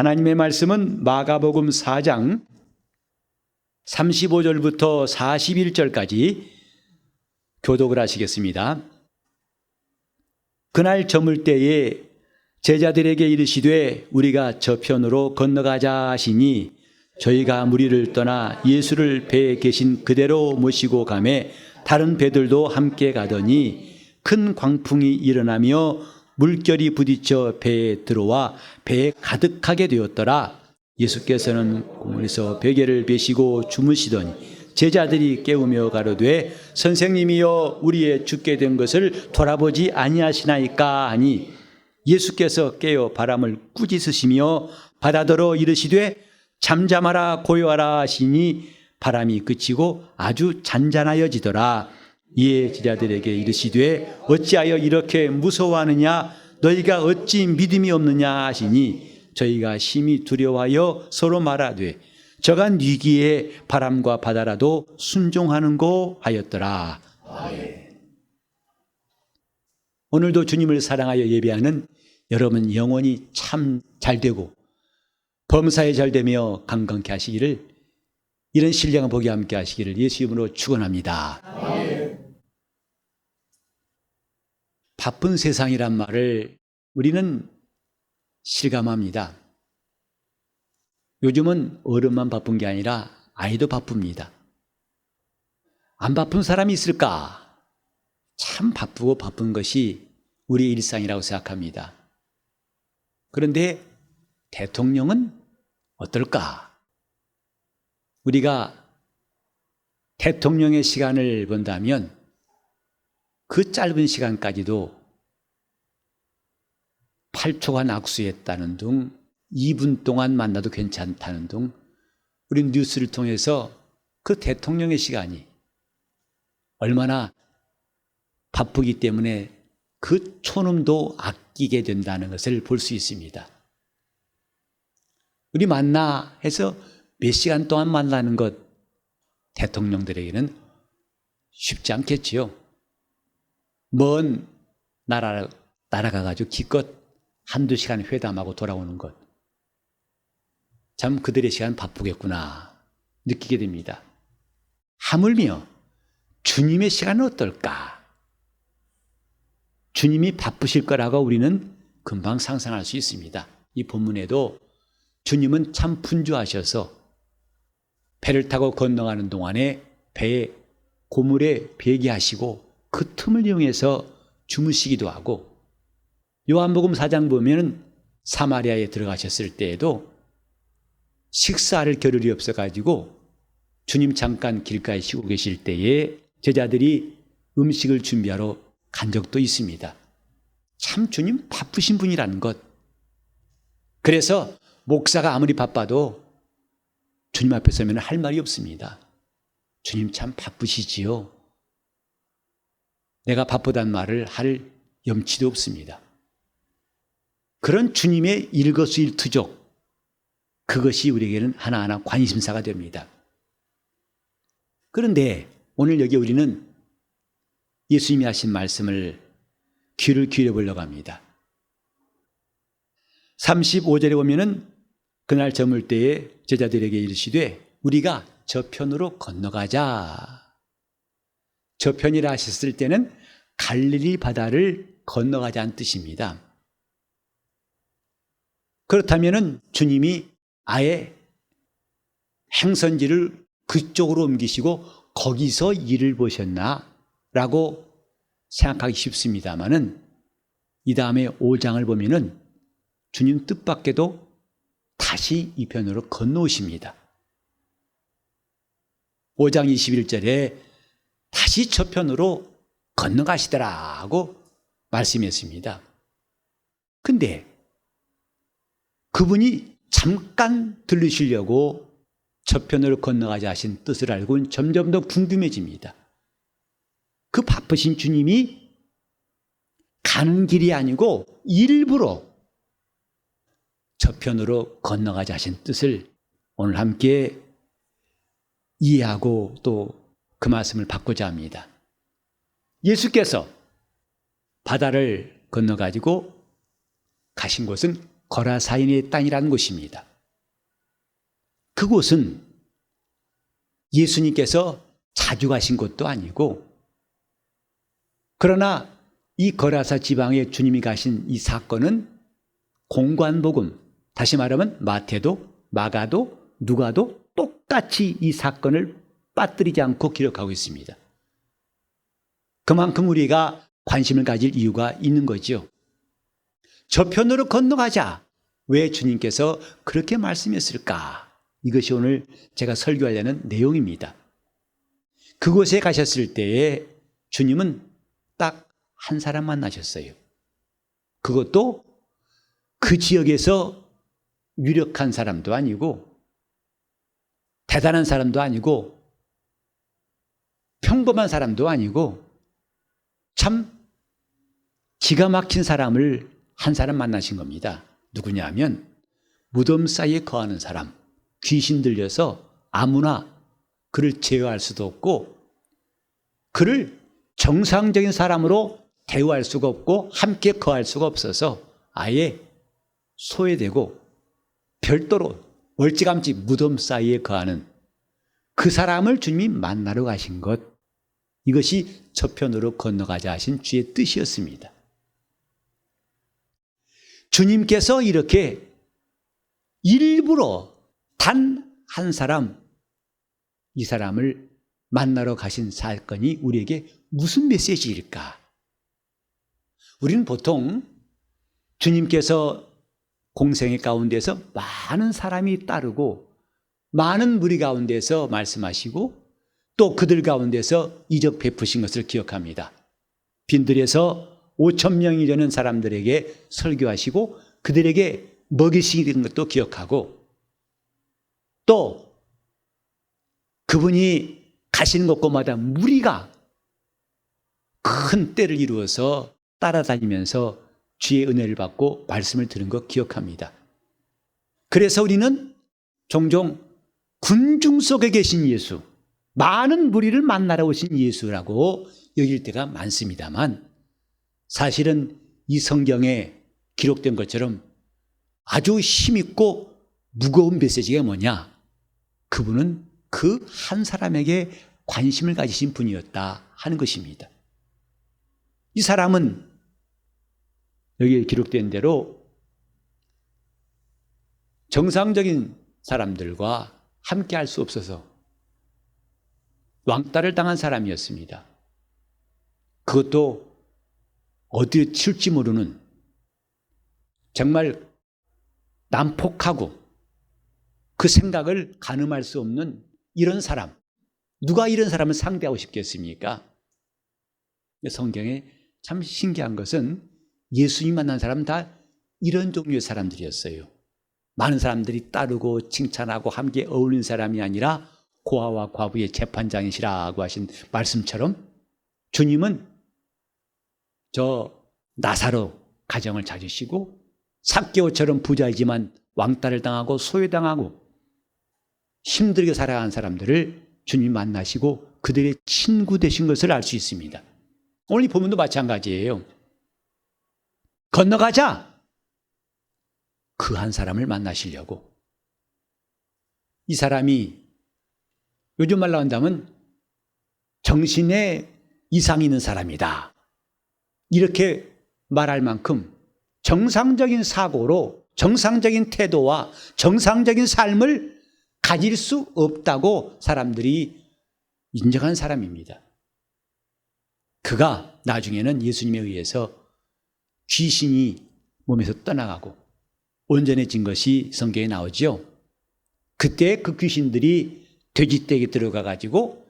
하나님의 말씀은 마가복음 4장 35절부터 41절까지 교독을 하시겠습니다. 그날 저물 때에 제자들에게 이르시되 우리가 저편으로 건너가자 하시니 저희가 무리를 떠나 예수를 배에 계신 그대로 모시고 가매 다른 배들도 함께 가더니 큰 광풍이 일어나며 물결이 부딪혀 배에 들어와 배에 가득하게 되었더라. 예수께서는 공원에서 베개를 베시고 주무시더니 제자들이 깨우며 가로되 선생님이여 우리의 죽게 된 것을 돌아보지 아니하시나이까 하니 예수께서 깨어 바람을 꾸짖으시며 바다더러 이르시되 잠잠하라 고요하라 하시니 바람이 그치고 아주 잔잔하여지더라. 이에 제자들에게 이르시되 어찌하여 이렇게 무서워하느냐 너희가 어찌 믿음이 없느냐 하시니 저희가 심히 두려워하여 서로 말하되 저간 위기에 바람과 바다라도 순종하는고 하였더라. 오늘도 주님을 사랑하여 예배하는 여러분 영혼이 참 잘되고 범사에 잘되며 강건케 하시기를, 이런 신령한 복이 함께 하시기를 예수 이름으로 축원합니다. 바쁜 세상이란 말을 우리는 실감합니다. 요즘은 어른만 바쁜 게 아니라 아이도 바쁩니다. 안 바쁜 사람이 있을까? 참 바쁘고 바쁜 것이 우리의 일상이라고 생각합니다. 그런데 대통령은 어떨까? 우리가 대통령의 시간을 본다면 그 짧은 시간까지도 8초간 악수했다는 둥, 2분 동안 만나도 괜찮다는 둥, 우리 뉴스를 통해서 그 대통령의 시간이 얼마나 바쁘기 때문에 그 촌음도 아끼게 된다는 것을 볼 수 있습니다. 우리 만나 해서 몇 시간 동안 만나는 것, 대통령들에게는 쉽지 않겠지요. 먼 날아가가지고 기껏 한두 시간 회담하고 돌아오는 것. 참 그들의 시간 바쁘겠구나 느끼게 됩니다. 하물며 주님의 시간은 어떨까? 주님이 바쁘실 거라고 우리는 금방 상상할 수 있습니다. 이 본문에도 주님은 참 분주하셔서 배를 타고 건너가는 동안에 배에 고물에 배기하시고 그 틈을 이용해서 주무시기도 하고, 요한복음 4장 보면 사마리아에 들어가셨을 때에도 식사할 겨를이 없어가지고 주님 잠깐 길가에 쉬고 계실 때에 제자들이 음식을 준비하러 간 적도 있습니다. 참 주님 바쁘신 분이라는 것. 그래서 목사가 아무리 바빠도 주님 앞에 서면 할 말이 없습니다. 주님 참 바쁘시지요. 내가 바쁘단 말을 할 염치도 없습니다. 그런 주님의 일거수일투족, 그것이 우리에게는 하나하나 관심사가 됩니다. 그런데 오늘 여기 우리는 예수님이 하신 말씀을 귀를 기울여 보려고 합니다. 35절에 보면은 그날 저물 때에 제자들에게 이르시되 우리가 저편으로 건너가자. 저편이라 하셨을 때는 갈릴리 바다를 건너가자는 뜻입니다. 그렇다면은 주님이 아예 행선지를 그쪽으로 옮기시고 거기서 일을 보셨나? 라고 생각하기 쉽습니다만은 이 다음에 5장을 보면은 주님 뜻밖에도 다시 이 편으로 건너오십니다. 5장 21절에 다시 저편으로 건너가시더라고 말씀했습니다. 근데 그분이 잠깐 들르시려고 저편으로 건너가자 하신 뜻을 알고는 점점 더 궁금해집니다. 그 바쁘신 주님이 가는 길이 아니고 일부러 저편으로 건너가자 하신 뜻을 오늘 함께 이해하고 또 그 말씀을 받고자 합니다. 예수께서 바다를 건너가지고 가신 곳은 거라사인의 땅이라는 곳입니다. 그곳은 예수님께서 자주 가신 곳도 아니고, 그러나 이 거라사 지방에 주님이 가신 이 사건은 공관복음, 다시 말하면 마태도 마가도 누가도 똑같이 이 사건을 빠뜨리지 않고 기록하고 있습니다. 그만큼 우리가 관심을 가질 이유가 있는 거죠. 저편으로 건너가자. 왜 주님께서 그렇게 말씀했을까? 이것이 오늘 제가 설교하려는 내용입니다. 그곳에 가셨을 때에 주님은 딱 한 사람 만나셨어요. 그것도 그 지역에서 유력한 사람도 아니고 대단한 사람도 아니고 평범한 사람도 아니고 참 기가 막힌 사람을 한 사람 만나신 겁니다. 누구냐 하면 무덤 사이에 거하는 사람, 귀신 들려서 아무나 그를 제어할 수도 없고 그를 정상적인 사람으로 대우할 수가 없고 함께 거할 수가 없어서 아예 소외되고 별도로 멀찌감치 무덤 사이에 거하는 그 사람을 주님이 만나러 가신 것, 이것이 저편으로 건너가자 하신 주의 뜻이었습니다. 주님께서 이렇게 일부러 단 한 사람, 이 사람을 만나러 가신 사건이 우리에게 무슨 메시지일까? 우리는 보통 주님께서 공생의 가운데서 많은 사람이 따르고 많은 무리 가운데서 말씀하시고 또 그들 가운데서 이적 베푸신 것을 기억합니다. 빈들에서 5,000명이 되는 사람들에게 설교하시고 그들에게 먹이시는 것도 기억하고 또 그분이 가시는 곳곳마다 무리가 큰 떼를 이루어서 따라다니면서 주의 은혜를 받고 말씀을 들은 것 기억합니다. 그래서 우리는 종종 군중 속에 계신 예수, 많은 무리를 만나러 오신 예수라고 여길 때가 많습니다만 사실은 이 성경에 기록된 것처럼 아주 힘있고 무거운 메시지가 뭐냐? 그분은 그 한 사람에게 관심을 가지신 분이었다 하는 것입니다. 이 사람은 여기에 기록된 대로 정상적인 사람들과 함께 할 수 없어서 왕따를 당한 사람이었습니다. 그것도 어디에 튈지 모르는 정말 난폭하고 그 생각을 가늠할 수 없는 이런 사람, 누가 이런 사람을 상대하고 싶겠습니까? 성경에 참 신기한 것은 예수님 만난 사람은 다 이런 종류의 사람들이었어요. 많은 사람들이 따르고 칭찬하고 함께 어울리는 사람이 아니라 고아와 과부의 재판장이시라고 하신 말씀처럼 주님은 저 나사로 가정을 찾으시고 삭개오처럼 부자이지만 왕따를 당하고 소외당하고 힘들게 살아가는 사람들을 주님 만나시고 그들의 친구 되신 것을 알 수 있습니다. 오늘 이 본문도 마찬가지예요. 건너가자. 그 한 사람을 만나시려고. 이 사람이 요즘 말로 한다면 정신에 이상이 있는 사람이다. 이렇게 말할 만큼 정상적인 사고로 정상적인 태도와 정상적인 삶을 가질 수 없다고 사람들이 인정한 사람입니다. 그가 나중에는 예수님에 의해서 귀신이 몸에서 떠나가고 온전해진 것이 성경에 나오죠. 그때 그 귀신들이 돼지떼에 들어가 가지고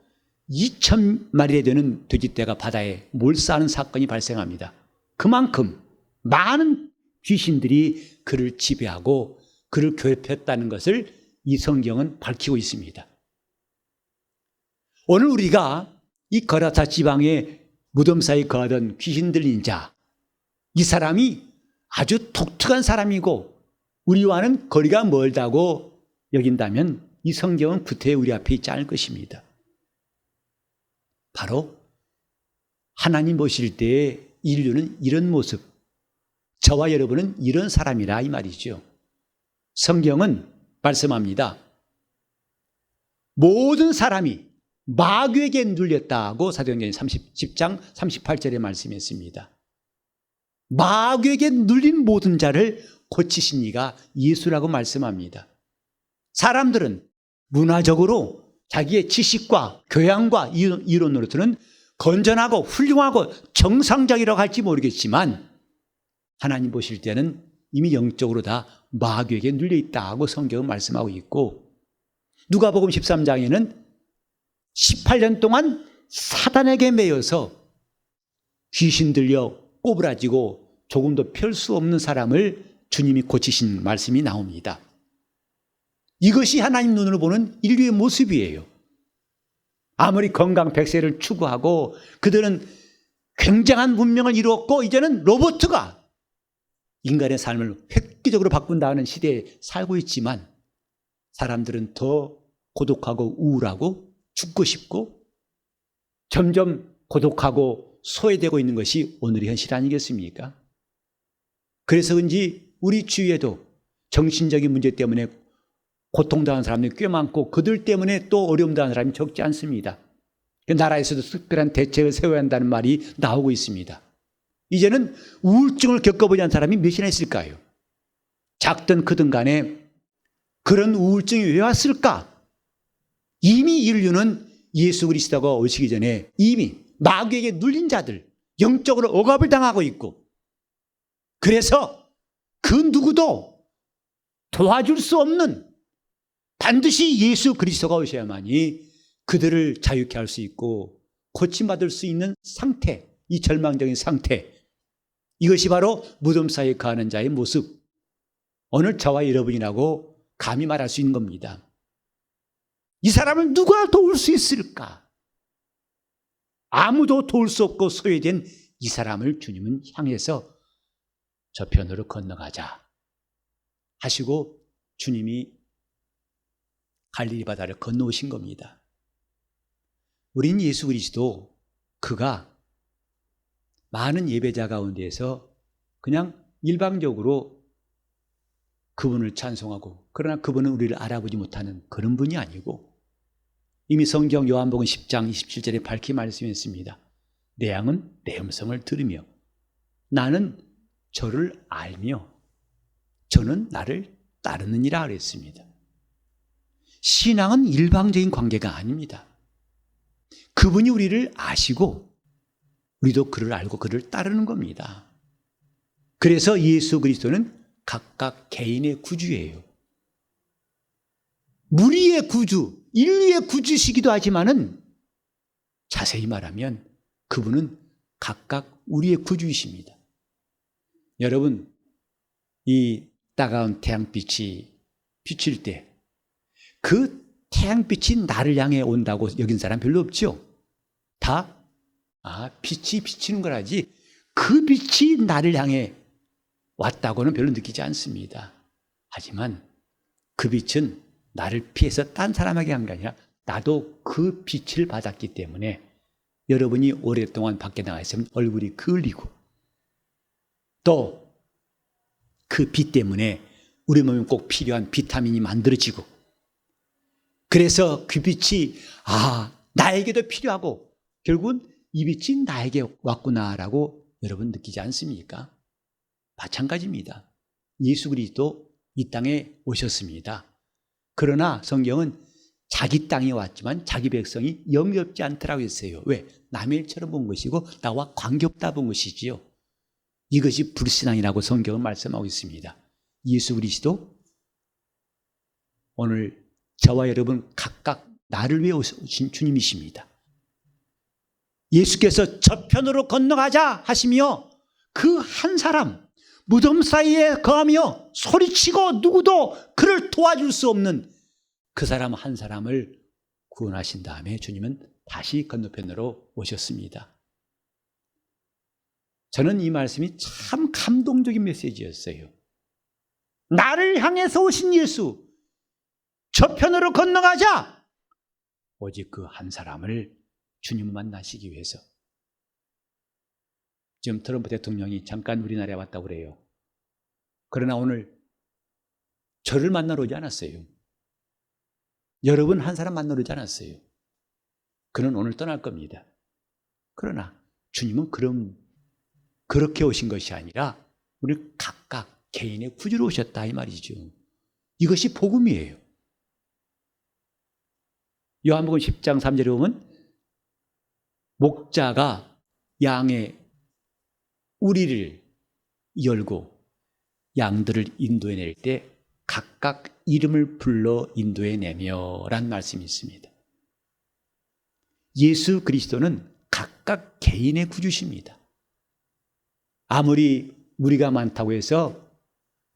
2,000마리에 되는 돼지떼가 바다에 몰사하는 사건이 발생합니다. 그만큼 많은 귀신들이 그를 지배하고 그를 괴롭혔다는 것을 이 성경은 밝히고 있습니다. 오늘 우리가 이 거라사 지방의 무덤 사이에 거하던 귀신 들린 자, 이 사람이 아주 독특한 사람이고 우리와는 거리가 멀다고 여긴다면 이 성경은 구태여 우리 앞에 있지 않을 것입니다. 바로 하나님 보실 때에 인류는 이런 모습, 저와 여러분은 이런 사람이라 이 말이죠. 성경은 말씀합니다. 모든 사람이 마귀에게 눌렸다고 사도행전 10장 38절에 말씀했습니다. 마귀에게 눌린 모든 자를 고치신 이가 예수라고 말씀합니다. 사람들은 문화적으로 자기의 지식과 교양과 이론으로서는 건전하고 훌륭하고 정상적이라고 할지 모르겠지만 하나님 보실 때는 이미 영적으로 다 마귀에게 눌려 있다고 성경은 말씀하고 있고, 누가복음 13장에는 18년 동안 사단에게 매여서 귀신 들려 꼬부라지고 조금도 펼 수 없는 사람을 주님이 고치신 말씀이 나옵니다. 이것이 하나님 눈으로 보는 인류의 모습이에요. 아무리 건강 100세를 추구하고 그들은 굉장한 문명을 이루었고 이제는 로봇가 인간의 삶을 획기적으로 바꾼다는 시대에 살고 있지만 사람들은 더 고독하고 우울하고 죽고 싶고 점점 고독하고 소외되고 있는 것이 오늘의 현실 아니겠습니까? 그래서 그런지 우리 주위에도 정신적인 문제 때문에 고통당하는 사람들이 꽤 많고 그들 때문에 또 어려움 당하는 사람이 적지 않습니다. 나라에서도 특별한 대책을 세워야 한다는 말이 나오고 있습니다. 이제는 우울증을 겪어보지 않은 사람이 몇이나 있을까요? 작든 크든 간에 그런 우울증이 왜 왔을까? 이미 인류는 예수 그리스도가 오시기 전에 이미 마귀에게 눌린 자들, 영적으로 억압을 당하고 있고, 그래서 그 누구도 도와줄 수 없는, 반드시 예수 그리스도가 오셔야만이 그들을 자유케 할 수 있고 고침받을 수 있는 상태, 이 절망적인 상태, 이것이 바로 무덤 사이에 거하는 자의 모습, 오늘 저와 여러분이라고 감히 말할 수 있는 겁니다. 이 사람을 누가 도울 수 있을까? 아무도 도울 수 없고 소외된 이 사람을 주님은 향해서 저편으로 건너가자 하시고 주님이 갈릴리 바다를 건너오신 겁니다. 우린 예수 그리스도 그가 많은 예배자 가운데에서 그냥 일방적으로 그분을 찬송하고, 그러나 그분은 우리를 알아보지 못하는 그런 분이 아니고, 이미 성경 요한복음 10장 27절에 밝히 말씀했습니다. 내 양은 내 음성을 들으며 나는 저를 알며 저는 나를 따르느니라 그랬습니다. 신앙은 일방적인 관계가 아닙니다. 그분이 우리를 아시고 우리도 그를 알고 그를 따르는 겁니다. 그래서 예수 그리스도는 각각 개인의 구주예요. 무리의 구주, 인류의 구주시기도 하지만은 자세히 말하면 그분은 각각 우리의 구주이십니다. 여러분, 이 따가운 태양빛이 비칠 때 그 태양빛이 나를 향해 온다고 여긴 사람 별로 없죠? 다 빛이 비치는 거라지 그 빛이 나를 향해 왔다고는 별로 느끼지 않습니다. 하지만 그 빛은 나를 피해서 딴 사람에게 한 게 아니라 나도 그 빛을 받았기 때문에 여러분이 오랫동안 밖에 나가 있으면 얼굴이 그을리고 또 그 빛 때문에 우리 몸에 꼭 필요한 비타민이 만들어지고, 그래서 그 빛이 나에게도 필요하고 결국은 이 빛이 나에게 왔구나라고 여러분 느끼지 않습니까? 마찬가지입니다. 예수 그리스도 이 땅에 오셨습니다. 그러나 성경은 자기 땅에 왔지만 자기 백성이 영접지 않더라고 했어요. 왜? 남의 일처럼 본 것이고 나와 관계없다 본 것이지요. 이것이 불신앙이라고 성경은 말씀하고 있습니다. 예수 그리스도 오늘 저와 여러분 각각 나를 위해 오신 주님이십니다. 예수께서 저편으로 건너가자 하시며 그 한 사람, 무덤 사이에 거하며 소리치고 누구도 그를 도와줄 수 없는 그 사람 한 사람을 구원하신 다음에 주님은 다시 건너편으로 오셨습니다. 저는 이 말씀이 참 감동적인 메시지였어요. 나를 향해서 오신 예수, 저편으로 건너가자! 오직 그 한 사람을 주님을 만나시기 위해서. 지금 트럼프 대통령이 잠깐 우리나라에 왔다고 그래요. 그러나 오늘 저를 만나러 오지 않았어요. 여러분 한 사람 만나러 오지 않았어요. 그는 오늘 떠날 겁니다. 그러나 주님은 그렇게 오신 것이 아니라 우리 각각 개인의 구주로 오셨다 이 말이죠. 이것이 복음이에요. 요한복음 10장 3절에 보면 목자가 양의 우리를 열고 양들을 인도해낼 때 각각 이름을 불러 인도해내며 라는 말씀이 있습니다. 예수 그리스도는 각각 개인의 구주십니다. 아무리 무리가 많다고 해서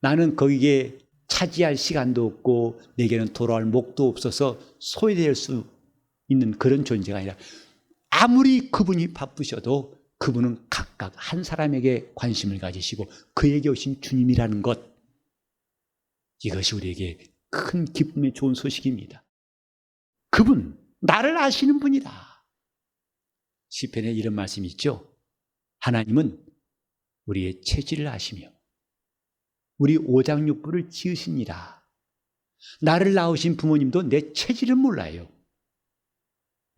나는 거기에 차지할 시간도 없고 내게는 돌아올 목도 없어서 소외될 수 있는 그런 존재가 아니라 아무리 그분이 바쁘셔도 그분은 각각 한 사람에게 관심을 가지시고 그에게 오신 주님이라는 것, 이것이 우리에게 큰 기쁨의 좋은 소식입니다. 그분, 나를 아시는 분이다. 시편에 이런 말씀이 있죠. 하나님은 우리의 체질을 아시며 우리 오장육부를 지으시니라. 나를 낳으신 부모님도 내 체질을 몰라요.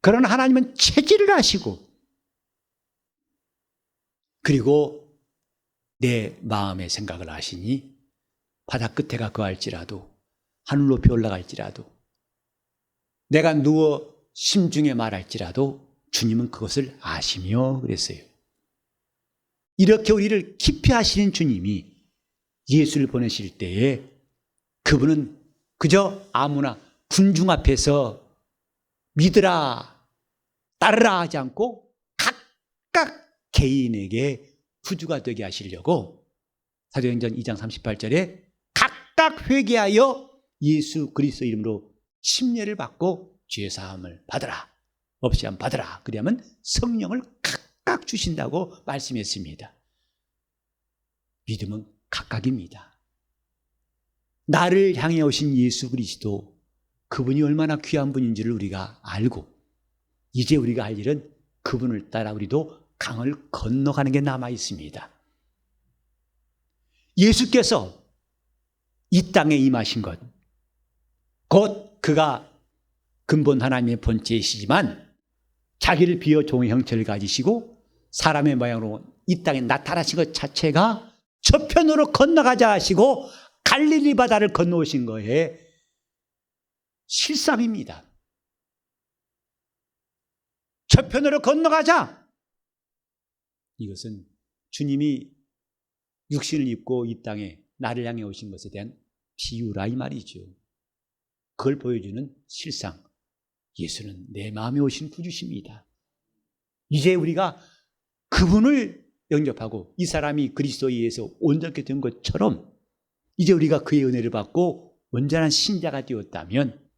그러나 하나님은 체질을 아시고 그리고 내 마음의 생각을 아시니 바다 끝에 가 거할지라도 하늘 높이 올라갈지라도 내가 누워 심중에 말할지라도 주님은 그것을 아시며 그랬어요. 이렇게 우리를 깊이 아시는 주님이 예수를 보내실 때에 그분은 그저 아무나 군중 앞에서 믿으라 따르라 하지 않고 각각 개인에게 구주가 되게 하시려고 사도행전 2장 38절에 각각 회개하여 예수 그리스도 이름으로 침례를 받고 죄 사함을 받으라, 없이 함 받으라. 그러면 성령을 각각 주신다고 말씀했습니다. 믿음은 각각입니다. 나를 향해 오신 예수 그리스도, 그분이 얼마나 귀한 분인지를 우리가 알고 이제 우리가 할 일은 그분을 따라 우리도 강을 건너가는 게 남아 있습니다. 예수께서 이 땅에 임하신 것, 곧 그가 근본 하나님의 본체이시지만 자기를 비어 종의 형체를 가지시고 사람의 모양으로 이 땅에 나타나신 것 자체가 저편으로 건너가자 하시고 갈릴리 바다를 건너오신 거에 실상입니다. 저편으로 건너가자. 이것은 주님이 육신을 입고 이 땅에 나를 향해 오신 것에 대한 비유라 이 말이죠. 그걸 보여주는 실상. 예수는 내 마음에 오신 구주십니다. 이제 우리가 그분을 영접하고 이 사람이 그리스도에 의해서 온전케 된 것처럼 이제 우리가 그의 은혜를 받고 온전한 신자가 되었다면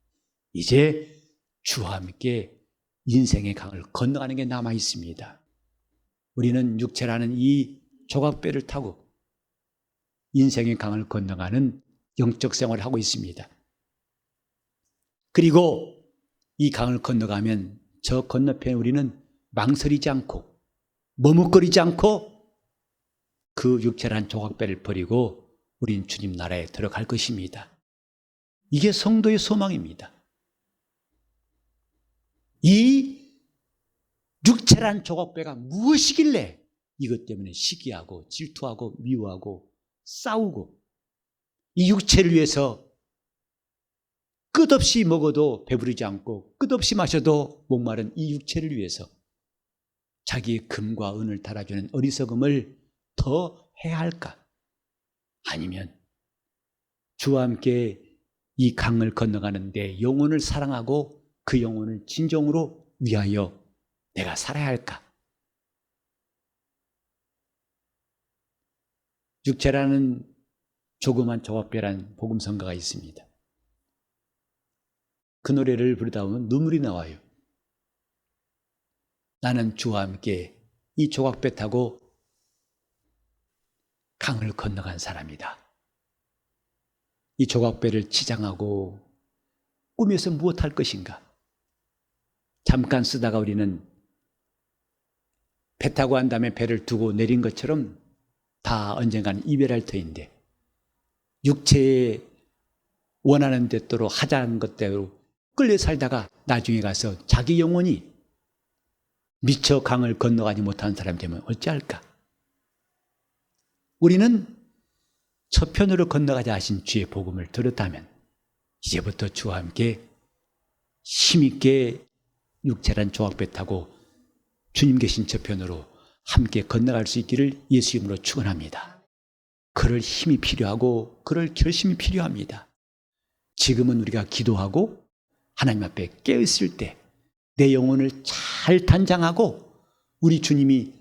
이제 주와 함께 인생의 강을 건너가는 게 남아 있습니다. 우리는 육체라는 이 조각배를 타고 인생의 강을 건너가는 영적 생활을 하고 있습니다. 그리고 이 강을 건너가면 저 건너편에 우리는 망설이지 않고 머뭇거리지 않고 그 육체란 조각배를 버리고 우린 주님 나라에 들어갈 것입니다. 이게 성도의 소망입니다. 이 육체란 조각배가 무엇이길래 이것 때문에 시기하고 질투하고 미워하고 싸우고 이 육체를 위해서 끝없이 먹어도 배부르지 않고 끝없이 마셔도 목마른 이 육체를 위해서 자기의 금과 은을 달아주는 어리석음을 더 해야 할까? 아니면 주와 함께 이 강을 건너가는데 영혼을 사랑하고 그 영혼을 진정으로 위하여 내가 살아야 할까? 육체라는 조그만 조각배란 복음성가가 있습니다. 그 노래를 부르다 보면 눈물이 나와요. 나는 주와 함께 이 조각배 타고 강을 건너간 사람이다. 이 조각배를 치장하고 꿈에서 무엇할 것인가? 잠깐 쓰다가 우리는 배 타고 한 다음에 배를 두고 내린 것처럼 다 언젠가는 이별할 터인데 육체에 원하는 대로 하자는 것대로 끌려 살다가 나중에 가서 자기 영혼이 미처 강을 건너가지 못한 사람이 되면 어찌할까? 우리는 저편으로 건너가자 하신 주의 복음을 들었다면 이제부터 주와 함께 힘있게 육체란 조각배 타고 주님 계신 저편으로 함께 건너갈 수 있기를 예수 이름으로 축원합니다. 그럴 힘이 필요하고 그럴 결심이 필요합니다. 지금은 우리가 기도하고 하나님 앞에 깨어있을 때 내 영혼을 잘 단장하고 우리 주님이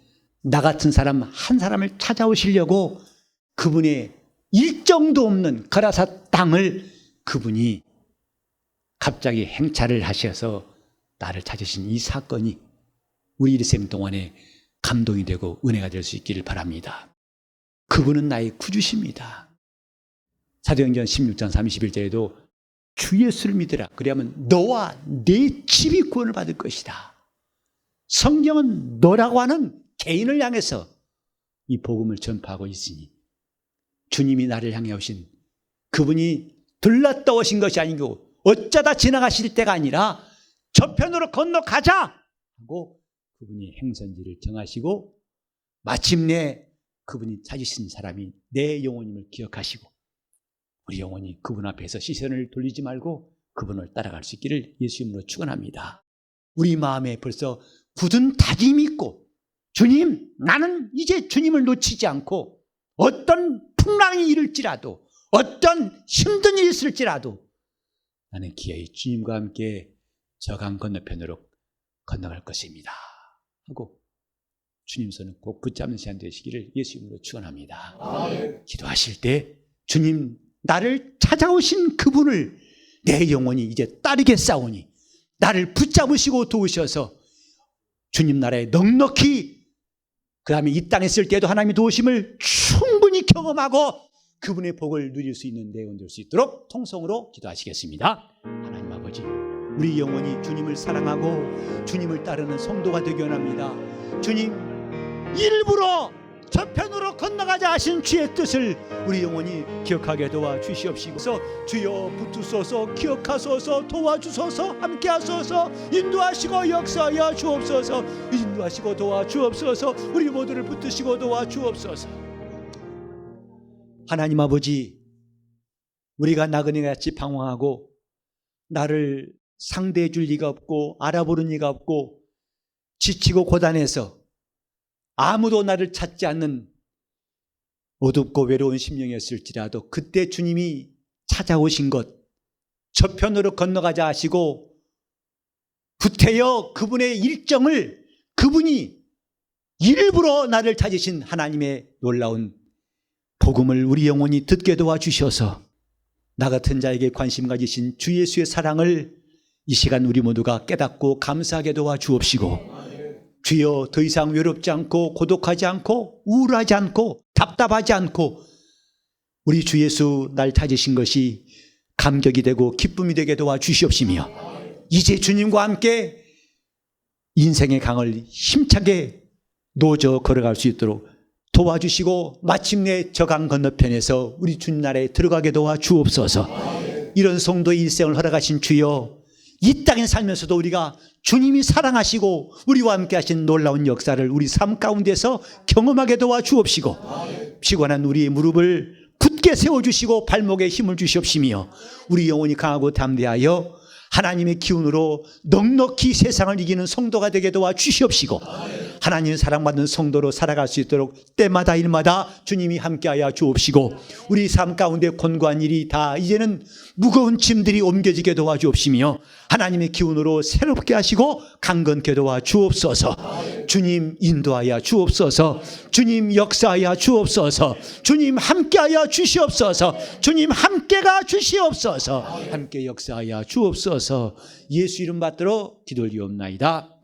나 같은 사람 한 사람을 찾아오시려고 그분의 일정도 없는 가라사 땅을 그분이 갑자기 행차를 하셔서 나를 찾으신 이 사건이 우리 일생 동안에 감동이 되고 은혜가 될 수 있기를 바랍니다. 그분은 나의 구주십니다. 사도행전 16장 31절에도 주 예수를 믿으라. 그리하면 너와 네 집이 구원을 받을 것이다. 성경은 너라고 하는 개인을 향해서 이 복음을 전파하고 있으니 주님이 나를 향해 오신 그분이 들렀다 오신 것이 아니고 어쩌다 지나가실 때가 아니라 저편으로 건너가자 하고 그분이 행선지를 정하시고 마침내 그분이 찾으신 사람이 내 영혼임을 기억하시고 우리 영혼이 그분 앞에서 시선을 돌리지 말고 그분을 따라갈 수 있기를 예수 이름으로 축원합니다. 우리 마음에 벌써 굳은 다짐이 있고 주님, 나는 이제 주님을 놓치지 않고 어떤 풍랑이 일을지라도 어떤 힘든 일이 있을지라도 나는 기어이 주님과 함께 저 강 건너편으로 건너갈 것입니다 하고 주님 손을 꼭 붙잡는 시간 되시기를 예수 이름으로 축원합니다. 기도하실 때 주님, 나를 찾아오신 그분을 내 영혼이 이제 따르겠사오니 나를 붙잡으시고 도우셔서 주님 나라에 넉넉히 그 다음에 이 땅에 있을 때도 하나님의 도우심을 충분히 경험하고 그분의 복을 누릴 수 있는 내용 될 수 있도록 통성으로 기도하시겠습니다. 하나님 아버지, 우리 영혼이 주님을 사랑하고 주님을 따르는 성도가 되기 원합니다. 주님, 일부러 저편으로 건너가자 하신 주의 뜻을 우리 영혼이 기억하게 도와주시옵시고 주여 붙으소서, 기억하소서, 도와주소서, 함께하소서, 인도하시고 역사하여 주옵소서, 인도하시고 도와주옵소서, 우리 모두를 붙드시고 도와주옵소서. 하나님 아버지, 우리가 나그네같이 방황하고 나를 상대해 줄 리가 없고 알아보는 리가 없고 지치고 고단해서 아무도 나를 찾지 않는 어둡고 외로운 심령이었을지라도 그때 주님이 찾아오신 것, 저편으로 건너가자 하시고 구태여 그분의 일정을 그분이 일부러 나를 찾으신 하나님의 놀라운 복음을 우리 영혼이 듣게 도와주셔서 나 같은 자에게 관심 가지신 주 예수의 사랑을 이 시간 우리 모두가 깨닫고 감사하게 도와주옵시고 주여 더 이상 외롭지 않고 고독하지 않고 우울하지 않고 답답하지 않고 우리 주 예수 날 찾으신 것이 감격이 되고 기쁨이 되게 도와주시옵시며 이제 주님과 함께 인생의 강을 힘차게 노저 걸어갈 수 있도록 도와주시고 마침내 저 강 건너편에서 우리 주님 나라에 들어가게 도와주옵소서. 이런 성도의 일생을 허락하신 주여, 이 땅에 살면서도 우리가 주님이 사랑하시고 우리와 함께 하신 놀라운 역사를 우리 삶 가운데서 경험하게 도와주옵시고 피곤한 우리의 무릎을 굳게 세워주시고 발목에 힘을 주시옵시며 우리 영혼이 강하고 담대하여 하나님의 기운으로 넉넉히 세상을 이기는 성도가 되게 도와주시옵시고 하나님의 사랑받는 성도로 살아갈 수 있도록 때마다 일마다 주님이 함께하여 주옵시고 우리 삶 가운데 곤고한 일이 다 이제는 무거운 짐들이 옮겨지게 도와주옵시며 하나님의 기운으로 새롭게 하시고 강건케 도와주옵소서. 주님 인도하여 주옵소서. 주님 역사하여 주옵소서. 주님 함께하여 주시옵소서. 주님 함께가 주시옵소서. 함께 역사하여 주옵소서. 예수 이름 받들어 기도 올리옵나이다.